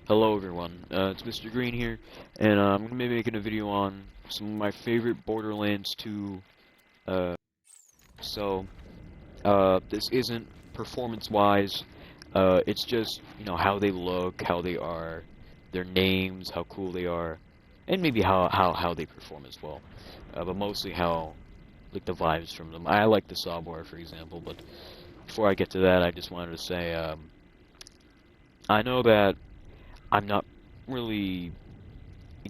Hello everyone, it's Mr. Green here, and I'm going to be making a video on some of my favorite Borderlands 2, uh, so, this isn't performance-wise, it's just, how they look, how they are, their names, how cool they are, and maybe how they perform as well, but mostly how, like, the vibes from them. I like the Sawbar, for example, but before I get to that, I just wanted to say, I know that I'm not really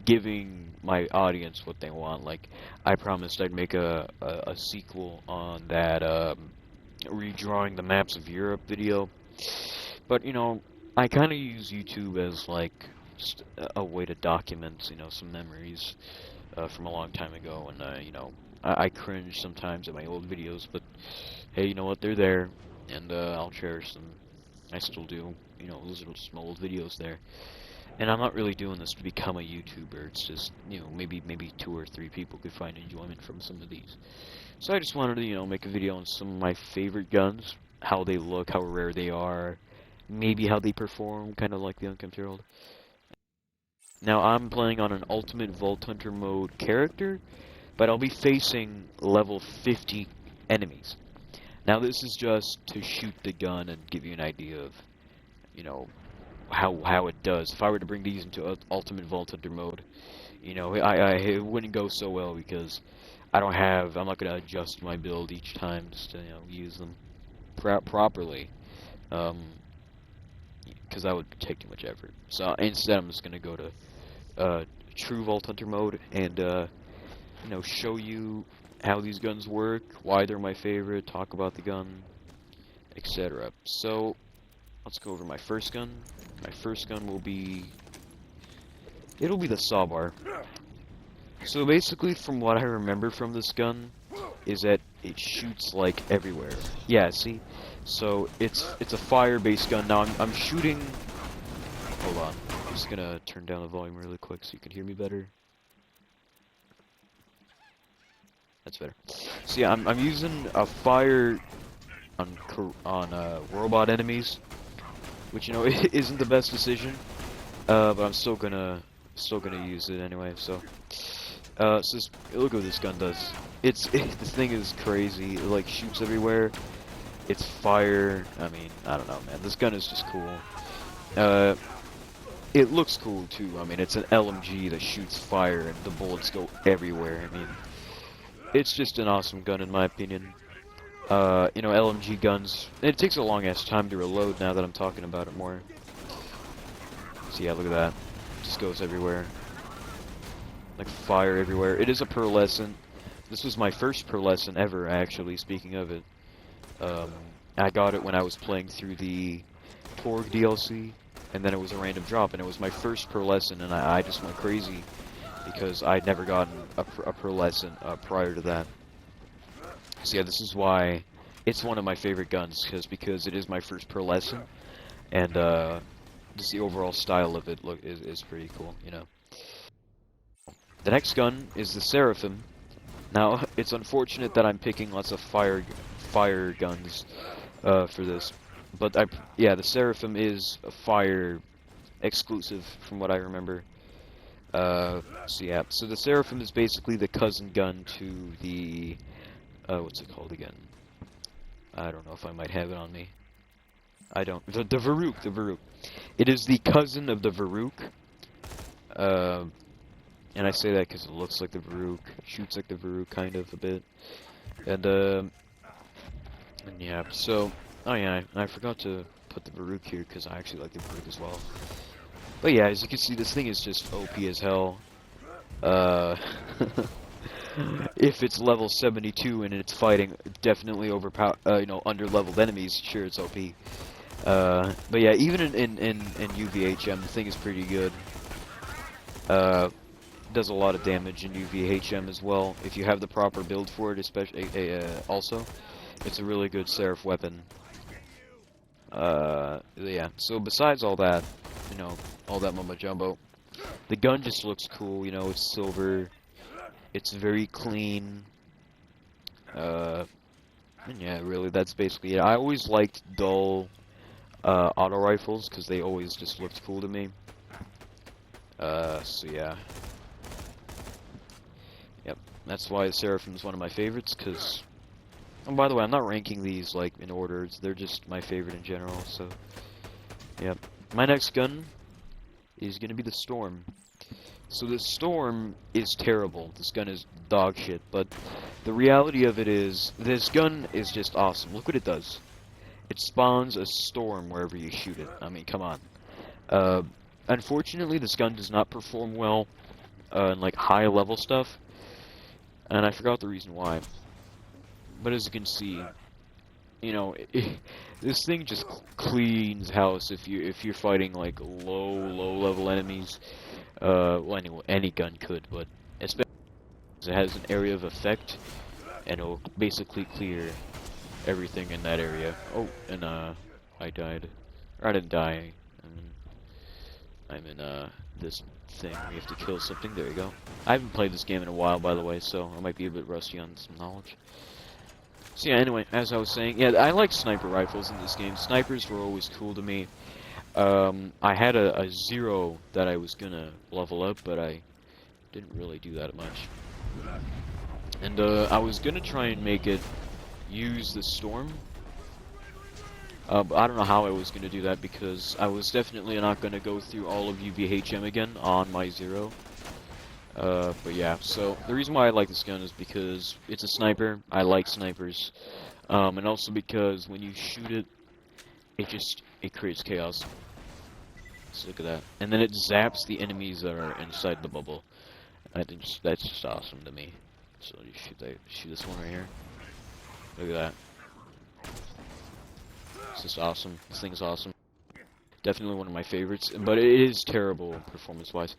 giving my audience what they want. Like, I promised I'd make a sequel on that redrawing the maps of Europe video. But, I kind of use YouTube as, like, just a way to document, some memories from a long time ago. And, I cringe sometimes at my old videos, but, hey, you know what? They're there, and I'll cherish them. I still do, those little small old videos there. And I'm not really doing this to become a YouTuber. It's just, maybe 2 or 3 people could find enjoyment from some of these. So I just wanted to, make a video on some of my favorite guns, how they look, how rare they are, maybe how they perform, kind of like the Unkempt Herald. Now I'm playing on an Ultimate Vault Hunter mode character, but I'll be facing level 50 enemies. Now this is just to shoot the gun and give you an idea of, how it does. If I were to bring these into Ultimate Vault Hunter mode, it wouldn't go so well because I'm not gonna adjust my build each time just to, use them properly, because that would take too much effort. So instead, I'm just gonna go to True Vault Hunter mode and, show you how these guns work, why they're my favorite, talk about the gun, etc. So let's go over my first gun. My first gun will be... it'll be the Sawbar. So basically, from what I remember from this gun, is that it shoots, like, everywhere. Yeah, see? So, it's a fire-based gun. Now, I'm shooting... hold on. I'm just gonna turn down the volume really quick so you can hear me better. That's better. So yeah, I'm using a fire on robot enemies, which isn't the best decision, but I'm still gonna use it anyway. So, look what this gun does. The thing is crazy. It like shoots everywhere. It's fire. I mean, I don't know, man. This gun is just cool. It looks cool too. I mean, it's an LMG that shoots fire and the bullets go everywhere. I mean, it's just an awesome gun in my opinion. LMG guns, it takes a long-ass time to reload now that I'm talking about it more. So yeah, look at that. It just goes everywhere. Like fire everywhere. It is a pearlescent. This was my first pearlescent ever, actually, speaking of it. I got it when I was playing through the Torg DLC, and then it was a random drop, and it was my first pearlescent, and I just went crazy, because I'd never gotten a pearlescent prior to that. So yeah, this is why it's one of my favorite guns, because it is my first pearlescent, and just the overall style of it is pretty cool, The next gun is the Seraphim. Now, it's unfortunate that I'm picking lots of fire guns for this, but the Seraphim is a fire exclusive from what I remember. So yeah, so the Seraphim is basically the cousin gun to the what's it called again? I don't know if I might have it on me. I don't. The Varuk. It is the cousin of the Varuk. And I say that because it looks like the Varuk, shoots like the Varuk kind of a bit. And yeah, so, oh yeah, I forgot to put the Varuk here because I actually like the Varuk as well. But yeah, as you can see, this thing is just OP as hell. If it's level 72 and it's fighting definitely under-leveled enemies, sure, it's OP. But yeah, even in UVHM, the thing is pretty good. Does a lot of damage in UVHM as well. If you have the proper build for it, especially, also, it's a really good Seraph weapon. Yeah, so besides all that, all that mumbo jumbo, the gun just looks cool, it's silver. It's very clean, and yeah, really, that's basically it. I always liked dull, auto rifles, because they always just looked cool to me. So yeah. Yep, that's why Seraphim is one of my favorites, because... And by the way, I'm not ranking these, like, in order, they're just my favorite in general, so... Yep. My next gun is gonna be the Storm. So the Storm is terrible, this gun is dog shit, but the reality of it is, this gun is just awesome. Look what it does. It spawns a storm wherever you shoot it. I mean, come on. Unfortunately, this gun does not perform well in, like, high-level stuff, and I forgot the reason why. But as you can see, you know, this thing just cleans house if you're fighting, like, low-level enemies. Well, any gun could, but especially because it has an area of effect, and it'll basically clear everything in that area. Oh, and I died. Or I didn't die. I'm in this thing where you have to kill something. There you go. I haven't played this game in a while, by the way, so I might be a bit rusty on some knowledge. So yeah, anyway, as I was saying, yeah, I like sniper rifles in this game. Snipers were always cool to me. I had a Zero that I was gonna level up, but I didn't really do that much. And I was gonna try and make it use the Storm. But I don't know how I was gonna do that, because I was definitely not gonna go through all of UVHM again on my Zero. But yeah, so the reason why I like this gun is because it's a sniper. I like snipers. And also because when you shoot it, it creates chaos. Let's look at that. And then it zaps the enemies that are inside the bubble. I think that's just awesome to me. So you shoot this one right here. Look at that. It's just awesome. This thing's awesome. Definitely one of my favorites, but it is terrible performance-wise.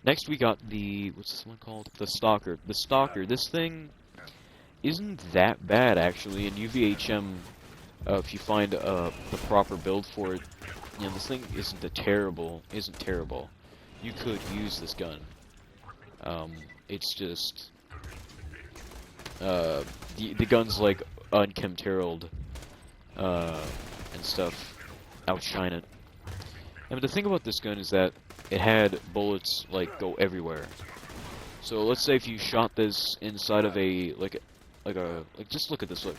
Next we got the, what's this one called? The Stalker. The Stalker, this thing isn't that bad actually. In UVHM, if you find the proper build for it, you know, this thing isn't terrible. You could use this gun. It's just, the gun's like unchemtrailed, and stuff outshine it. And the thing about this gun is that it had bullets like go everywhere. So let's say if you shot this inside of a like just look at this, look.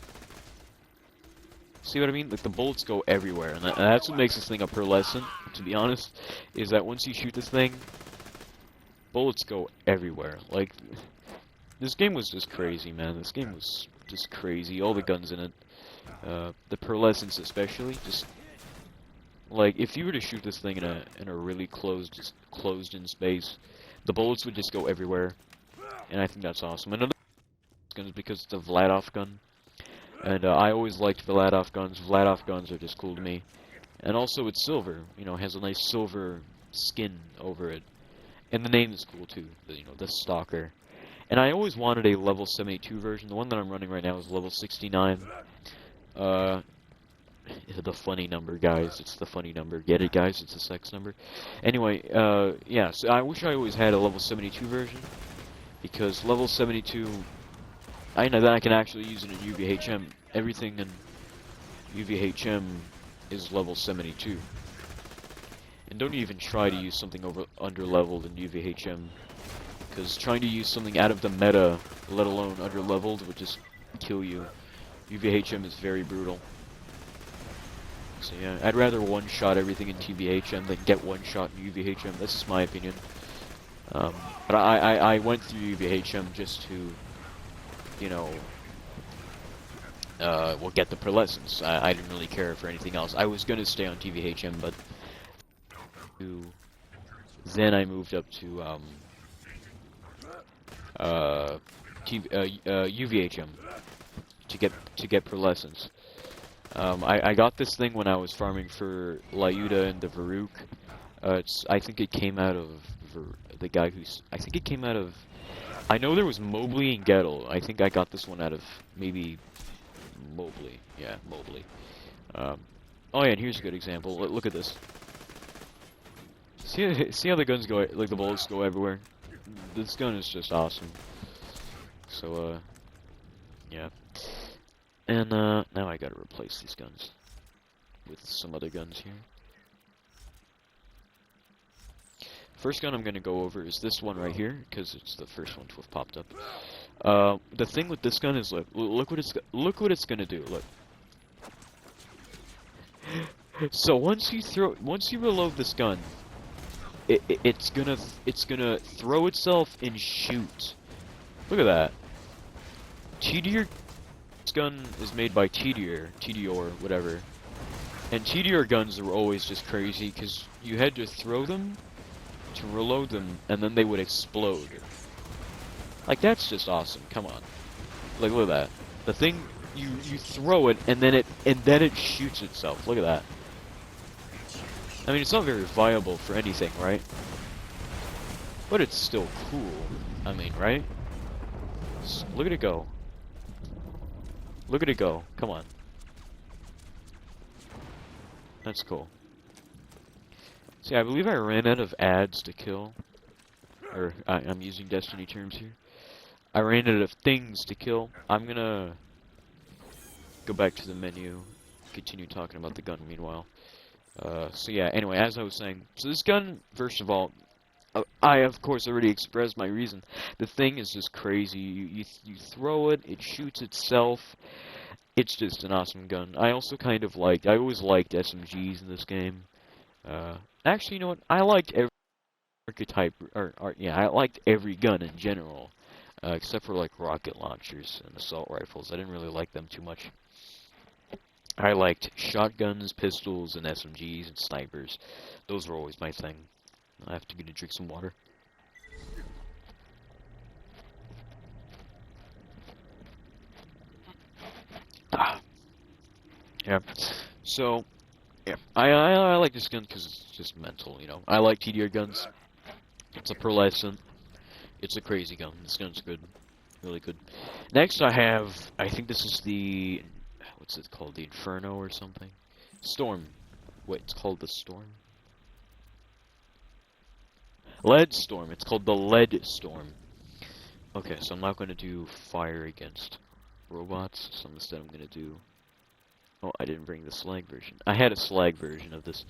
See what I mean? Like the bullets go everywhere, and that's what makes this thing a pearlescent, to be honest, is that once you shoot this thing, bullets go everywhere. Like, this game was just crazy, man. This game was just crazy. All the guns in it. The pearlescents especially, just like if you were to shoot this thing in a really closed in space, the bullets would just go everywhere, and I think that's awesome. Another gun is because it's a Vladov gun, and I always liked Vladov guns. Vladov guns are just cool to me, and also it's silver. You know, has a nice silver skin over it, and the name is cool too. You know, the Stalker. And I always wanted a level 72 version. The one that I'm running right now is level 69. The funny number, guys. It's the funny number. Get it, guys? It's a sex number. Anyway, yeah, so I wish I always had a level 72 version, because level 72, I know that I can actually use it in UVHM. Everything in UVHM is level 72. And don't even try to use something under-leveled in UVHM, because trying to use something out of the meta, let alone under-leveled, would just kill you. UVHM is very brutal. So yeah, I'd rather one-shot everything in TVHM than get one-shot in UVHM. That's just my opinion. But I went through UVHM just to, you know, well, get the pearlescents. I didn't really care for anything else. I was gonna stay on TVHM, but then I moved up to UVHM to get pearlescents. I got this thing when I was farming for Lyuda and the Varuk. I think it came out of the guy who's. I think it came out of. I know there was Mobley and Gettle. I think I got this one out of maybe Mobley. Yeah, Mobley. Oh yeah, and here's a good example. Look at this. See how the guns go, like the bullets go everywhere? This gun is just awesome. So, yeah. And, now I gotta replace these guns with some other guns here. first gun I'm gonna go over is this one right here, because it's the first one to have popped up. The thing with this gun is, look what it's gonna do. Look. So once you reload this gun, it's gonna throw itself and shoot. Look at that. TDR gun is made by TDR, whatever. And TDR guns were always just crazy because you had to throw them to reload them, and then they would explode. Like, that's just awesome. Come on. Like, look at that. The thing, you throw it, and then it shoots itself. Look at that. I mean, it's not very viable for anything, right? But it's still cool. I mean, right? Look at it go. Look at it go. Come on. That's cool. See, I believe I ran out of ads to kill. Or, I'm using Destiny terms here. I ran out of things to kill. I'm gonna go back to the menu, continue talking about the gun meanwhile. So yeah, anyway, as I was saying, so this gun, first of all, I of course already expressed my reason. The thing is just crazy. You throw it, it shoots itself. It's just an awesome gun. I also kind of I always liked SMGs in this game. Actually, you know what? I liked every archetype, yeah, I liked every gun in general, except for like rocket launchers and assault rifles. I didn't really like them too much. I liked shotguns, pistols, and SMGs and snipers. Those were always my thing. I have to get to drink some water. Yeah. So, yeah, I like this gun because it's just mental, you know. I like TDR guns. It's a pearlescent. It's a crazy gun. This gun's good. Really good. Next I think this is the, what's it called? The Inferno or something? Storm. Wait, it's called the Storm? Lead Storm. It's called the Lead Storm. Okay, so I'm not going to do fire against robots, so instead I'm going to do... Oh, I didn't bring the slag version. I had a slag version of this.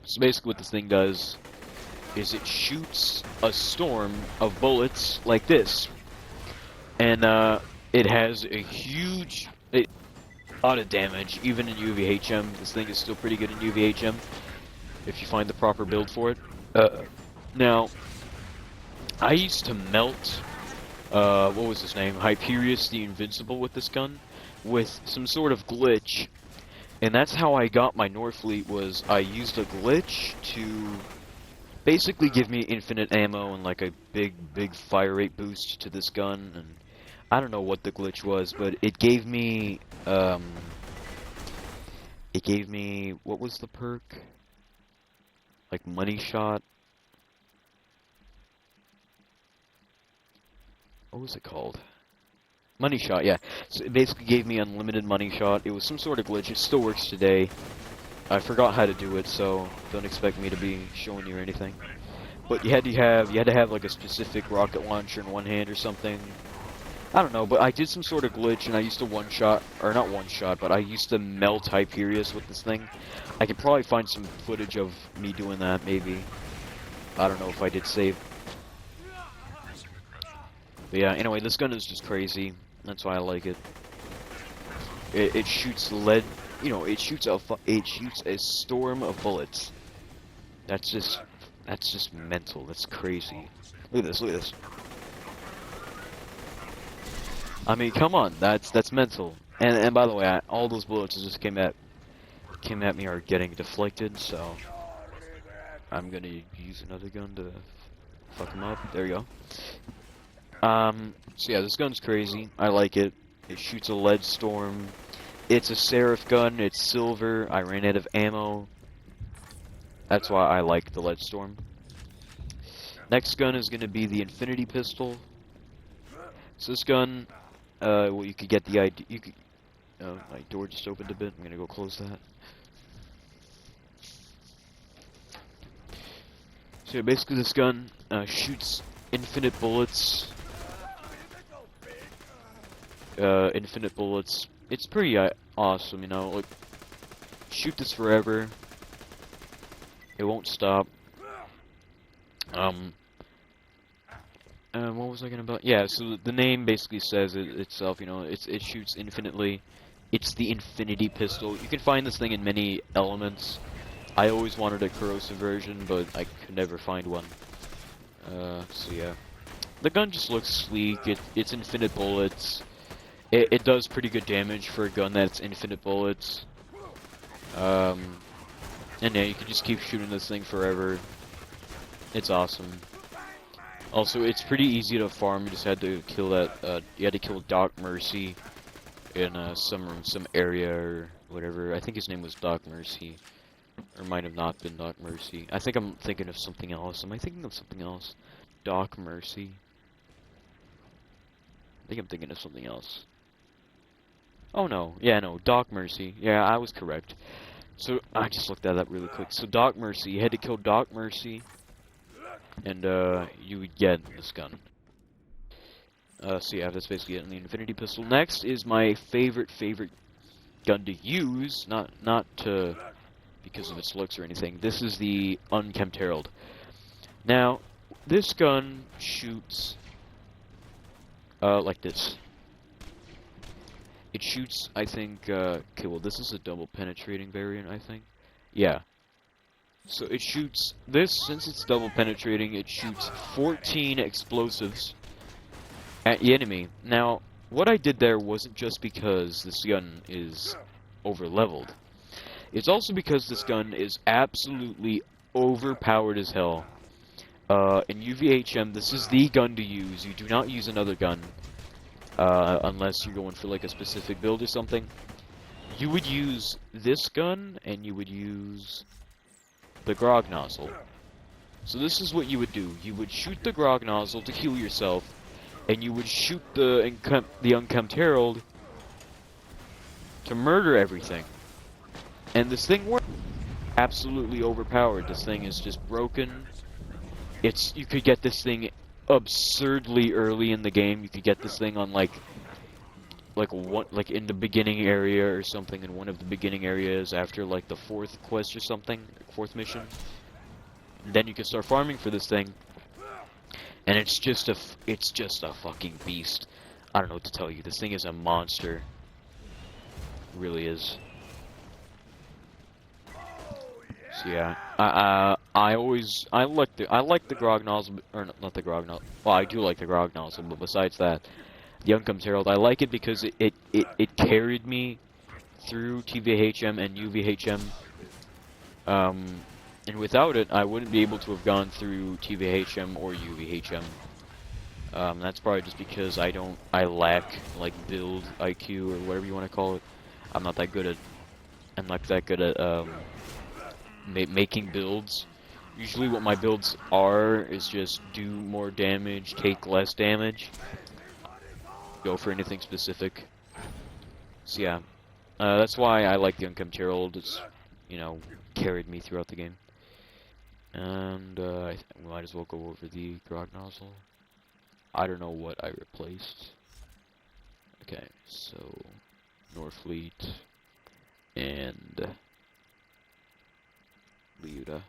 So basically what this thing does is it shoots a storm of bullets like this. And it has a huge... a lot of damage, even in UVHM. This thing is still pretty good in UVHM, if you find the proper build for it. Now, I used to melt, what was his name? Hyperius the Invincible with this gun, with some sort of glitch, and that's how I got my Norfleet, was I used a glitch to basically give me infinite ammo and like a big fire rate boost to this gun, and I don't know what the glitch was, but it gave me, what was the perk? Like money shot? What was it called? Money shot, yeah. So it basically gave me unlimited money shot. It was some sort of glitch. It still works today. I forgot how to do it, so don't expect me to be showing you anything. But you had to have like a specific rocket launcher in one hand or something. I don't know, but I did some sort of glitch, and I used to one-shot, or not one-shot, but I used to melt Hyperius with this thing. I could probably find some footage of me doing that, maybe. I don't know if I did save. But yeah, anyway, this gun is just crazy. That's why I like it. It shoots lead, you know, it shoots a storm of bullets. That's just mental. That's crazy. Look at this, look at this. I mean, come on, that's mental. And by the way, all those bullets that just came at me are getting deflected, so I'm gonna use another gun to fuck them up. There you go. So yeah, this gun's crazy. I like it. It shoots a lead storm. It's a Seraph gun. It's silver. I ran out of ammo. That's why I like the lead storm. Next gun is gonna be the Infinity Pistol. So this gun, well, you could get the idea. You could. My door just opened a bit. I'm gonna go close that. So yeah, basically, this gun shoots infinite bullets. Infinite bullets. It's pretty awesome, you know. Like, shoot this forever. It won't stop. Um, what was I gonna about? Yeah, so the name basically says it itself. You know, it shoots infinitely. It's the infinity pistol. You can find this thing in many elements. I always wanted a corrosive version, but I could never find one. So yeah. The gun just looks sleek, it's infinite bullets. It does pretty good damage for a gun that's infinite bullets. And yeah, you can just keep shooting this thing forever. It's awesome. Also, it's pretty easy to farm, you just had to kill that, you had to kill Doc Mercy in, some area or whatever. I think his name was Doc Mercy. Or might have not been Doc Mercy. I think I'm thinking of something else. Am I thinking of something else? Doc Mercy. I think I'm thinking of something else. Oh no, yeah, no, Doc Mercy. Yeah, I was correct. So, I just looked that up really quick. So, Doc Mercy, you had to kill Doc Mercy, and, you would get this gun. So yeah, that's basically it in the Infinity Pistol. Next is my favorite gun to use, not to, because of its looks or anything. This is the Unkempt Herald. Now, this gun shoots, like this. It shoots, I think, okay, well, this is a double penetrating variant, I think. Yeah. So it shoots, since it's double penetrating, it shoots 14 explosives at the enemy. Now, what I did there wasn't just because this gun is over-leveled. It's also because this gun is absolutely overpowered as hell. In UVHM, this is the gun to use. You do not use another gun. Unless you're going for like a specific build or something. You would use this gun, and you would use the Grog Nozzle. So this is what you would do. You would shoot the Grog Nozzle to heal yourself, and you would shoot the Unkempt Herald to murder everything. And this thing works. Absolutely overpowered. This thing is just broken. You could get this thing absurdly early in the game. You could get this thing on like in the beginning area or something, in one of the beginning areas after like the 4th quest or something, 4th mission. And then you can start farming for this thing, and it's just a fucking beast. I don't know what to tell you. This thing is a monster. It really is. So yeah, I like the Grog Nozzle, or not the Grog Nozzle. Well, I do like the Grog Nozzle, but besides that, the Unkempt Herald, I like it because it carried me through TVHM and UVHM. And without it, I wouldn't be able to have gone through TVHM or UVHM. That's probably just because I lack like build IQ or whatever you want to call it. I'm not that good at making builds. Usually what my builds are is just do more damage, take less damage. Go for anything specific. So yeah, that's why I like the Unkempt Herald. It's, you know, carried me throughout the game. And I might as well go over the Grog Nozzle. I don't know what I replaced. Okay, so Norfleet and Liuda.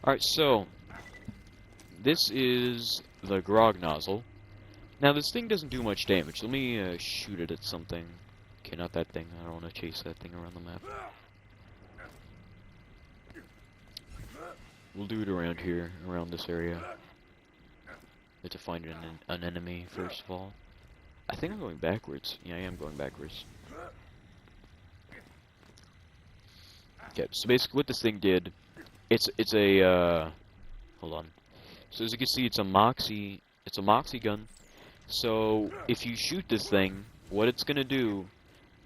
Alright, so this is the Grog Nozzle. Now this thing doesn't do much damage. Let me shoot it at something. Okay, not that thing. I don't want to chase that thing around the map. We'll do it around here, around this area. We have to find an enemy first of all. I think I'm going backwards. Yeah, I am going backwards. Okay, so basically what this thing did, it's a hold on. So as you can see, it's a Moxie gun. So if you shoot this thing, what it's gonna do,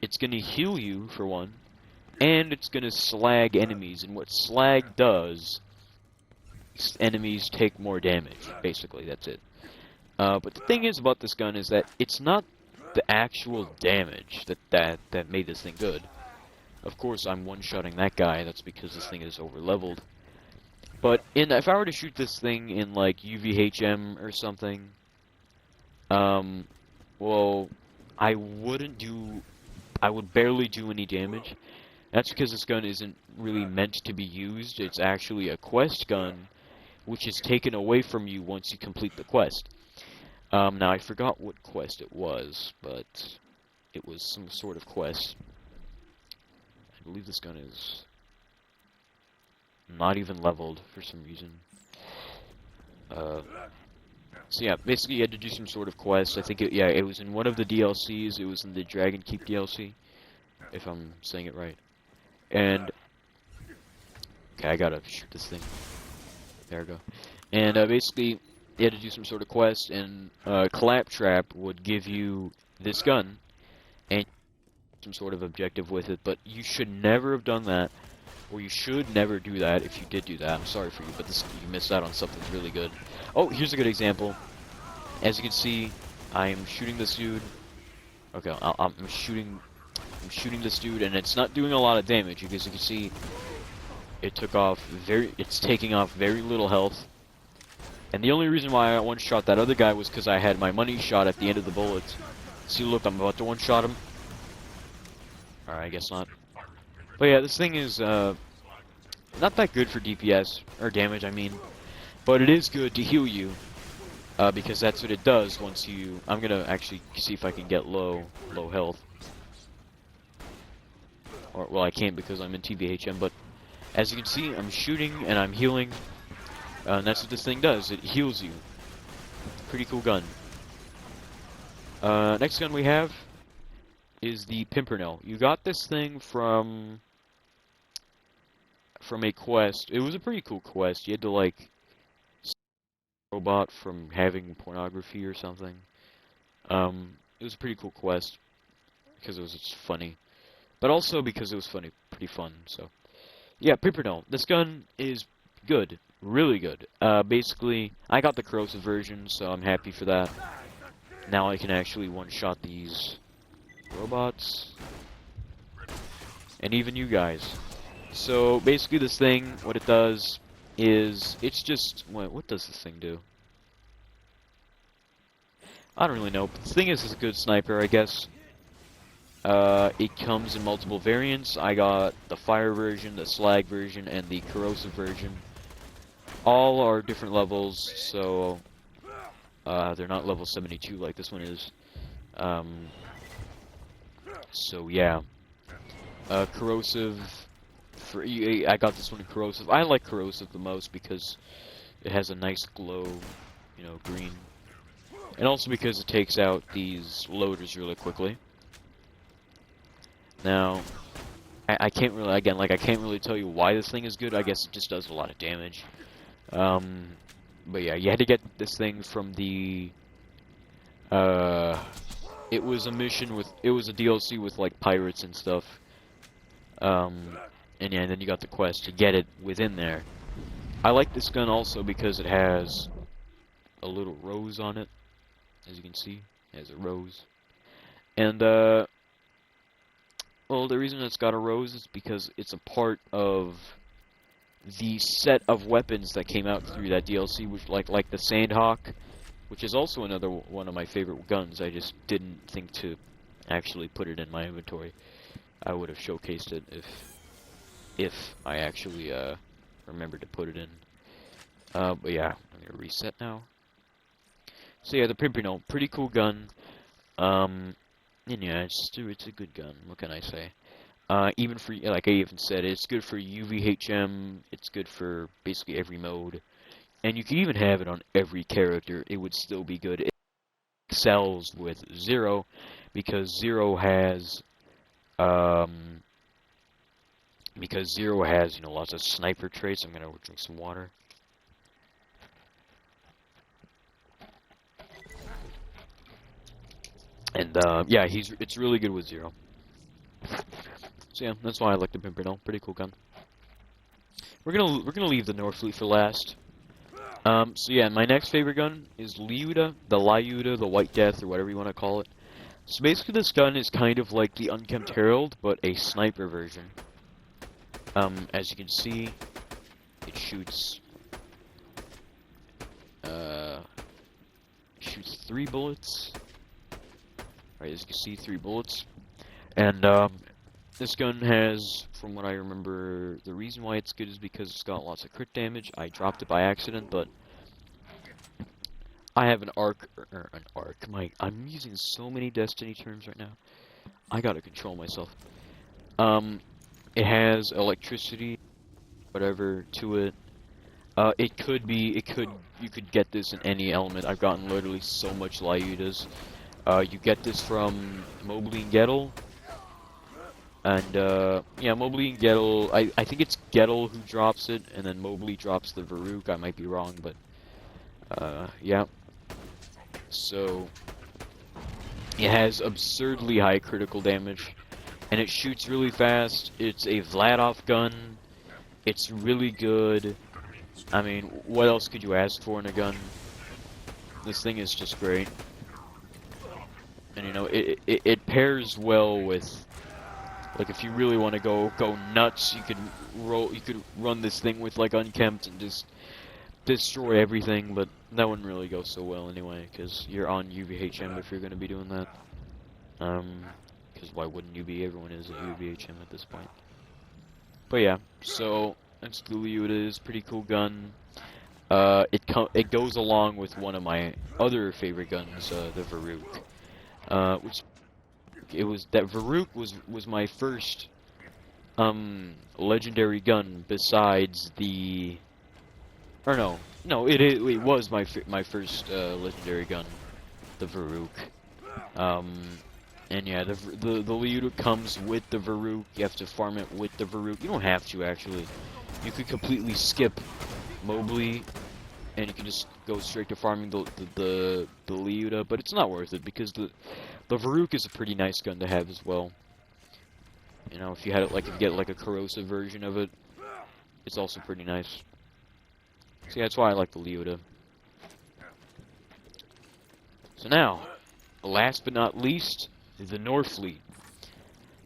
it's gonna heal you for one, and it's gonna slag enemies. And what slag does, enemies take more damage. Basically, that's it. But the thing is about this gun is that it's not the actual damage that made this thing good. Of course, I'm one-shotting that guy. That's because this thing is over-leveled. But if I were to shoot this thing in like UVHM or something, well, I would barely do any damage. That's because this gun isn't really meant to be used. It's actually a quest gun which is taken away from you once you complete the quest. Now I forgot what quest it was, but it was some sort of quest. I believe this gun is not even leveled for some reason. So yeah, basically you had to do some sort of quest. I think it was in one of the DLCs. It was in the Dragon Keep DLC, if I'm saying it right. And okay, I gotta shoot this thing. There we go. And basically, you had to do some sort of quest, and Claptrap would give you this gun and some sort of objective with it. But you should never have done that, or you should never do that. If you did do that, I'm sorry for you, but you missed out on something really good. Oh, here's a good example. As you can see, I'm shooting this dude. Okay, I'm shooting this dude, and it's not doing a lot of damage because you can see it's taking off very little health. And the only reason why I one-shot that other guy was because I had my money shot at the end of the bullets. See, look, I'm about to one-shot him. Alright, I guess not. But yeah, this thing is not that good for DPS, or damage, I mean. But it is good to heal you, because that's what it does once you... I'm gonna actually see if I can get low health. Or, well, I can't because I'm in TVHM, but as you can see, I'm shooting and I'm healing. And that's what this thing does. It heals you. Pretty cool gun. Next gun we have is the Pimpernel. You got this thing from a quest. It was a pretty cool quest. You had to, like, stop a robot from having pornography or something. It was a pretty cool quest because it was just funny. But also because it was pretty fun, so. Yeah, Pimpernel. This gun is good. Really good. Basically, I got the corrosive version, so I'm happy for that. Now I can actually one-shot these robots. And even you guys. So, basically this thing, what it does is, it's just, what does this thing do? I don't really know, but the thing is, it's a good sniper, I guess. It comes in multiple variants. I got the fire version, the slag version, and the corrosive version. All are different levels, so they're not level 72 like this one is. So yeah, corrosive. I got this one in corrosive. I like corrosive the most because it has a nice glow, you know, green, and also because it takes out these loaders really quickly. Now, I can't really, again, like, I can't really tell you why this thing is good. I guess it just does a lot of damage. But yeah, you had to get this thing from the, it was a mission with, it was a DLC with, like, pirates and stuff. And yeah, and then you got the quest to get it within there. I like this gun also because it has a little rose on it. As you can see, it has a rose. And, well, the reason it's got a rose is because it's a part of the set of weapons that came out through that DLC, which like the Sandhawk, which is also another one of my favorite guns. I just didn't think to actually put it in my inventory. I would have showcased it if I actually remembered to put it in. But yeah, I'm gonna reset now. So yeah, the Pimpernel, pretty cool gun. And yeah, it's a good gun. What can I say? Even for, like I even said, it's good for UVHM. It's good for basically every mode, and you can even have it on every character. It would still be good. It excels with Zero because Zero has, you know, lots of sniper traits. I'm gonna drink some water. And yeah, it's really good with Zero. So yeah, that's why I like the Pimpernel. Pretty cool gun. We're gonna leave the Norfleet for last. So yeah, my next favorite gun is Lyuda, the White Death, or whatever you want to call it. So basically, this gun is kind of like the Unkempt Herald, but a sniper version. As you can see, it shoots 3 bullets. Right, as you can see, 3 bullets, and This gun has, from what I remember, the reason why it's good is because it's got lots of crit damage. I dropped it by accident, but I have an arc, or an arc. I'm using so many Destiny terms right now. I gotta control myself. It has electricity, whatever, to it. You could get this in any element. I've gotten literally so much Lyudas. You get this from Mobley and Gettle. And, yeah, Mobley and Gettle, I think it's Gettle who drops it, and then Mobley drops the Varuk. I might be wrong, but, yeah. So, it has absurdly high critical damage, and it shoots really fast. It's a Vladov gun. It's really good. I mean, what else could you ask for in a gun? This thing is just great. And, you know, it pairs well with, like, if you really want to go nuts, you could run this thing with, like, unkempt and just destroy everything, but that wouldn't really go so well anyway, because you're on UVHM if you're going to be doing that. Because why wouldn't you be? Everyone is at UVHM at this point. But yeah, so that's the Lyuda. Is pretty cool gun. It goes along with one of my other favorite guns, the Varuk. Which Varuk was my first legendary gun besides the, or no, it was my first legendary gun, the Varuk. And yeah, the Lyuda comes with the Varuk. You have to farm it with the Varuk. You don't have to, actually. You could completely skip Mobley, and you can just go straight to farming the Lyuda, but it's not worth it, because the Varuk is a pretty nice gun to have as well. You know, if you had it, like, if you get, like, a corrosive version of it, it's also pretty nice. So yeah, that's why I like the Lyuda. So now, last but not least, the Norfleet.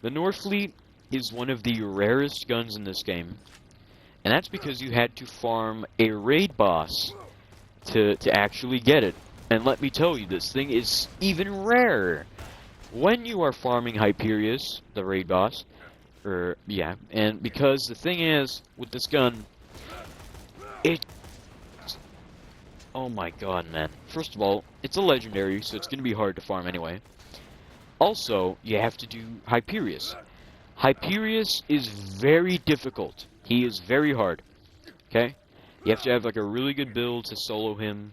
The Norfleet is one of the rarest guns in this game, and that's because you had to farm a raid boss to actually get it. And let me tell you, this thing is even rarer when you are farming Hyperius, the raid boss. Yeah, and because the thing is, with this gun, oh my god, man. First of all, it's a legendary, so it's gonna be hard to farm anyway. Also, you have to do Hyperius. Hyperius is very difficult. He is very hard. Okay? You have to have, like, a really good build to solo him.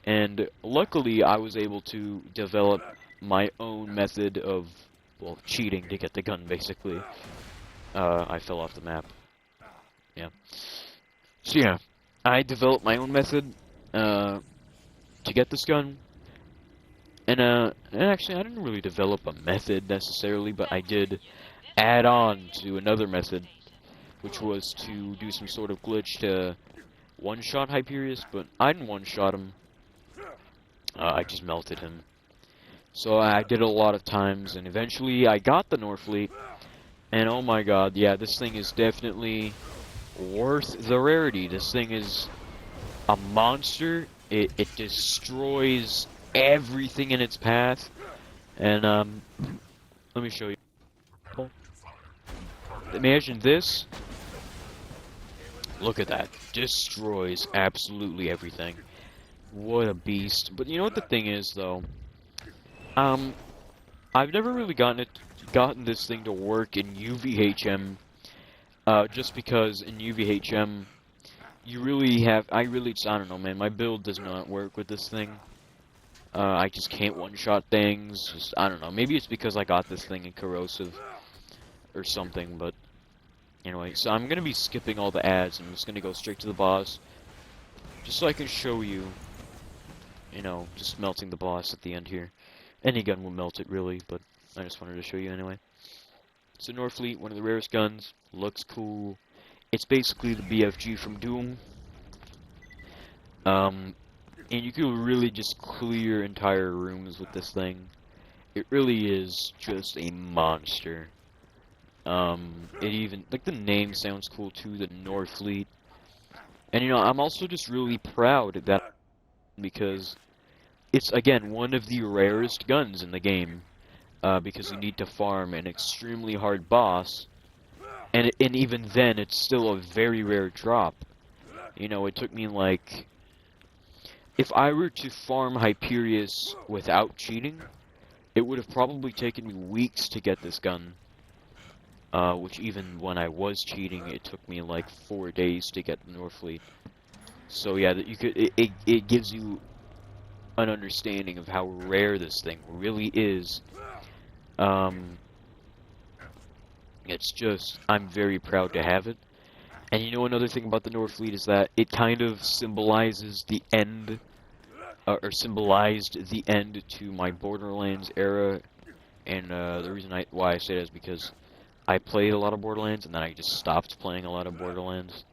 And luckily, I was able to develop my own method of, well, cheating to get the gun, basically. I fell off the map. Yeah. So yeah, I developed my own method to get this gun. And actually, I didn't really develop a method necessarily, but I did add on to another method, which was to do some sort of glitch to one-shot Hyperius, but I didn't one-shot him. I just melted him. So I did it a lot of times, and eventually I got the Norfleet, and oh my god, yeah, this thing is definitely worth the rarity. This thing is a monster. It destroys everything in its path, and let me show you. Imagine this. Look at that. Destroys absolutely everything. What a beast. But you know what the thing is, though? I've never really gotten this thing to work in UVHM, just because in UVHM, I don't know, man, my build does not work with this thing. I just can't one-shot things, just, I don't know, maybe it's because I got this thing in corrosive, or something, but, anyway, so I'm gonna be skipping all the ads, and I'm just gonna go straight to the boss, just so I can show you, you know, just melting the boss at the end here. Any gun will melt it, really, but I just wanted to show you anyway. So Norfleet, one of the rarest guns, looks cool. It's basically the BFG from Doom. And you can really just clear entire rooms with this thing. It really is just a monster. It even, like, the name sounds cool too, the Norfleet. And, you know, I'm also just really proud of that, because it's, again, one of the rarest guns in the game. because you need to farm an extremely hard boss, and even then, it's still a very rare drop. You know, it took me like, if I were to farm Hyperius without cheating, it would have probably taken me weeks to get this gun. Which even when I was cheating, it took me like 4 days to get the Norfleet. So yeah, that you could it gives you an understanding of how rare this thing really is. It's just, I'm very proud to have it. And you know, another thing about the Norfleet is that it kind of symbolizes the end, or symbolized the end to my Borderlands era. And the reason why I say that is because I played a lot of Borderlands, and then I just stopped playing a lot of Borderlands.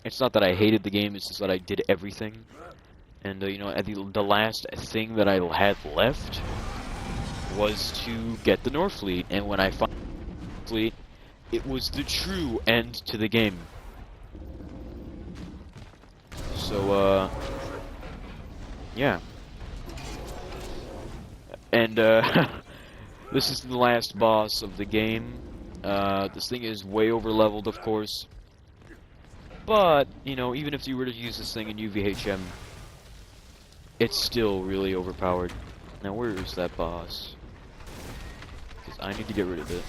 It's not that I hated the game, it's just that I did everything. And, you know, the last thing that I had left was to get the Norfleet, and when I found the Norfleet, it was the true end to the game. So, yeah. And, this is the last boss of the game. This thing is way over leveled, of course. But, you know, even if you were to use this thing in UVHM, it's still really overpowered. Now, where is that boss? Because I need to get rid of it.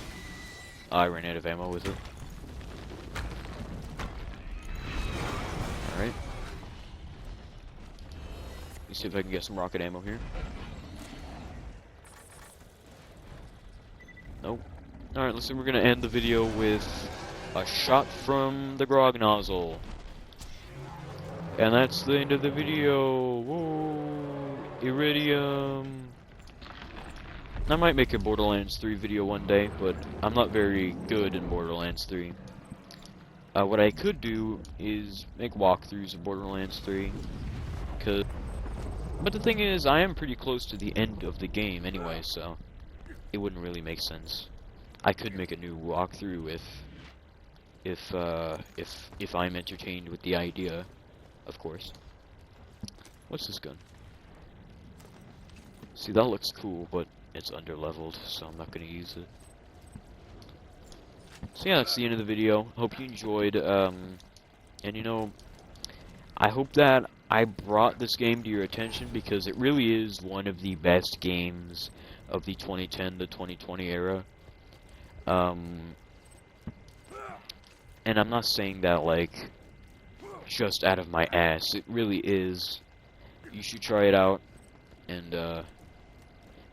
I ran out of ammo with it. Alright. Let's see if I can get some rocket ammo here. Nope. Alright, let's see, we're gonna end the video with a shot from the grog nozzle. And that's the end of the video. Whoa, Iridium. I might make a Borderlands 3 video one day, but I'm not very good in Borderlands 3. What I could do is make walkthroughs of Borderlands 3. But the thing is, I am pretty close to the end of the game anyway, so it wouldn't really make sense. I could make a new walkthrough if I'm entertained with the idea, of course. What's this gun? See, that looks cool, but it's underleveled, so I'm not gonna use it. So yeah, that's the end of the video. Hope you enjoyed, and you know, I hope that I brought this game to your attention, because it really is one of the best games of the 2010 to 2020 era. And I'm not saying that, like, just out of my ass. It really is. You should try it out, and,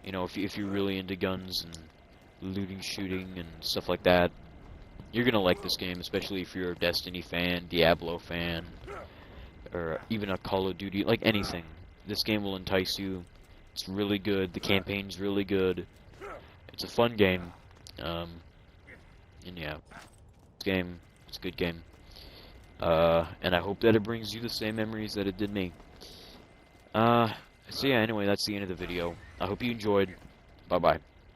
you know, if you're really into guns and looting, shooting, and stuff like that, you're gonna like this game, especially if you're a Destiny fan, Diablo fan, or even a Call of Duty, like anything. This game will entice you. It's really good. The campaign's really good. It's a fun game. And yeah, it's a good game. And I hope that it brings you the same memories that it did me. So yeah, anyway, that's the end of the video. I hope you enjoyed. Bye-bye.